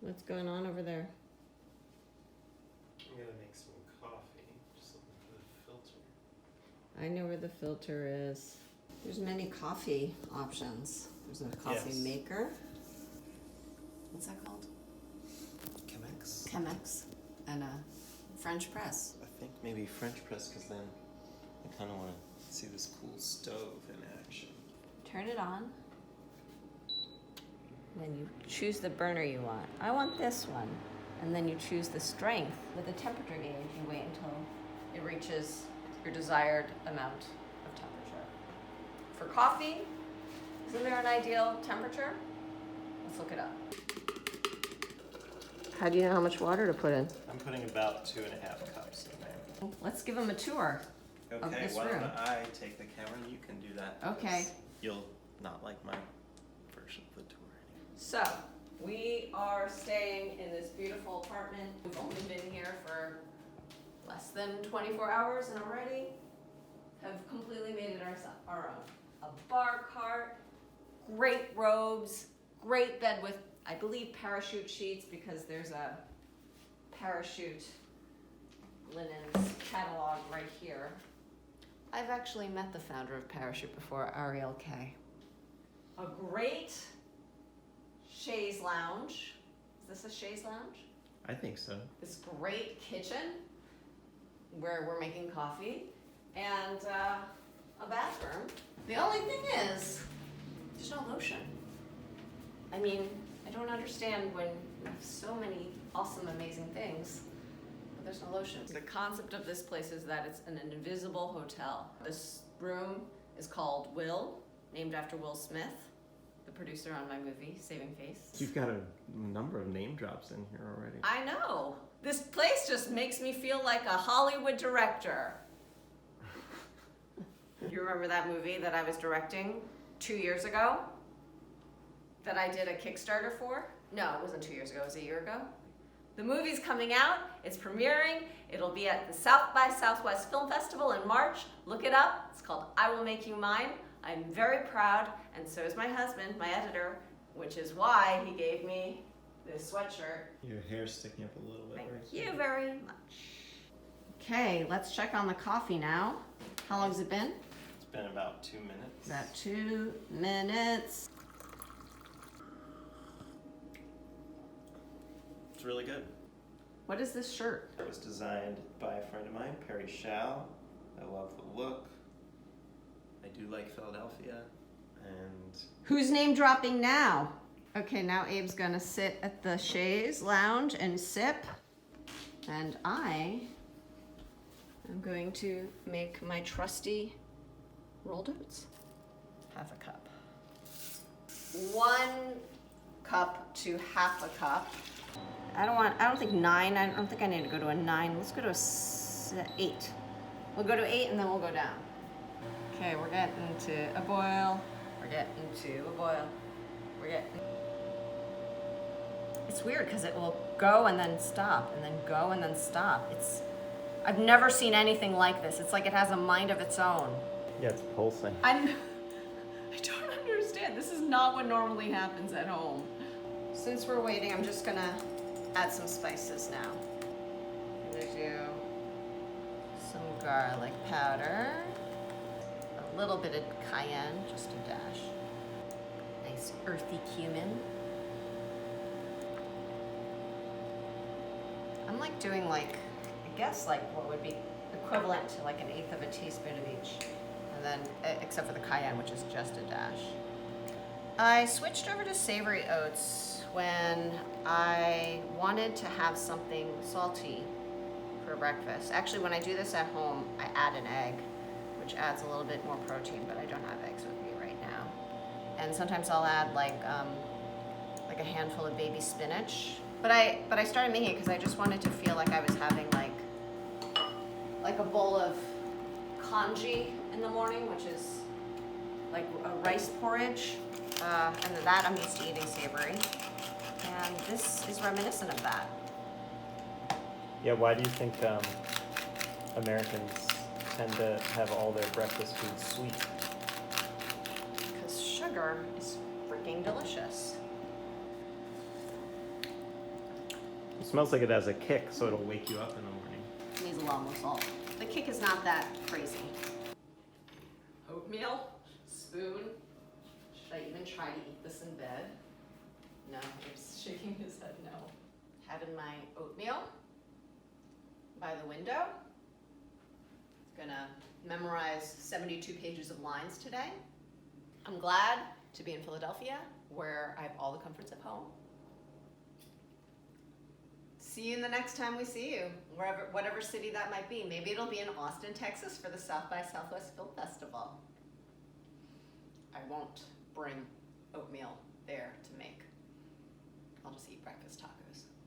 What's going on over there? I'm gonna make some coffee. Just looking for the filter. I know where the filter is. There's many coffee options. There's a coffee Yes. maker. What's that called? Chemex? Chemex. And a French press. I think maybe French press, because then I kind of want to see this cool stove in action. Turn it on. Then you choose the burner you want. I want this one. And then you choose the strength. With the temperature gauge, you wait until it reaches your desired amount of temperature. For coffee, isn't there an ideal temperature? Let's look it up. How do you know how much water to put in? I'm putting about 2.5 cups in there. Let's give them a tour of Okay, this why room. don't I take the camera and you can do that. Okay. because You'll not like my version of the tour anyway. So, we are staying in this beautiful apartment. We've only been here for less than 24 hours and already have completely made it our own. A bar cart, great robes, great bed with, I believe, parachute sheets because there's a parachute linens catalog right here. I've actually met the founder of Parachute before, Ariel K. A great chaise lounge. Is this a chaise lounge? I think so. This great kitchen where we're making coffee and a bathroom. The only thing is, there's no lotion. I mean, I don't understand when you have so many awesome, amazing things, but there's no lotion. The concept of this place is that it's an invisible hotel. This room is called Will, named after Will Smith, the producer on my movie, Saving Face. You've got a number of name drops in here already. I know. This place just makes me feel like a Hollywood director. You remember that movie that I was directing 2 years ago? That I did a Kickstarter for? No, it wasn't 2 years ago, it was a year ago. The movie's coming out, it's premiering, it'll be at the South by Southwest Film Festival in March. Look it up, it's called I Will Make You Mine. I'm very proud, and so is my husband, my editor, which is why he gave me this sweatshirt. Your hair's sticking up a little bit. Thank right you there. very much. Okay, let's check on the coffee now. How long has it been? It's been about 2 minutes. About 2 minutes. It's really good. What is this shirt? It was designed by a friend of mine, Perry Shao. I love the look. I do like Philadelphia, and Who's name dropping now? Okay, now Abe's gonna sit at the chaise lounge and sip. And I am going to make my trusty rolled oats. Half a cup. 1 cup to half a cup. I don't think 9, I don't think I need to go to a 9. Let's go to 8. We'll go to 8 and then we'll go down. Okay, we're getting to a boil. We're getting to a boil. We're getting... It's weird because it will go and then stop and then go and then stop. I've never seen anything like this. It's like it has a mind of its own. yeah, it's pulsing. I don't understand. This is not what normally happens at home. Since we're waiting, I'm just gonna add some spices now. I'm gonna do some garlic powder, a little bit of cayenne, just a dash. Nice earthy cumin. I'm like doing I guess what would be equivalent to like 1/8 of a teaspoon of each. And then, except for the cayenne, which is just a dash. I switched over to savory oats when I wanted to have something salty for breakfast. Actually, when I do this at home, I add an egg, which adds a little bit more protein, but I don't have eggs with me right now. And sometimes I'll add like a handful of baby spinach. But I started making it because I just wanted to feel like I was having like a bowl of congee in the morning, which is like a rice porridge. And that I'm used to eating savory. And this is reminiscent of that. Yeah, why do you think Americans tend to have all their breakfast food sweet? Because sugar is freaking delicious. It smells like it has a kick, so it'll wake you up in the morning. It needs a lot more salt. The kick is not that crazy. Oatmeal, spoon. Should I even try to eat this in bed? No, he's shaking his head no. Having my oatmeal by the window. Gonna memorize 72 pages of lines today. I'm glad to be in Philadelphia, where I have all the comforts of home. See you the next time we see you, wherever, whatever city that might be. Maybe it'll be in Austin, Texas for the South by Southwest Film Festival. I won't bring oatmeal there to make. I'll just eat breakfast tacos.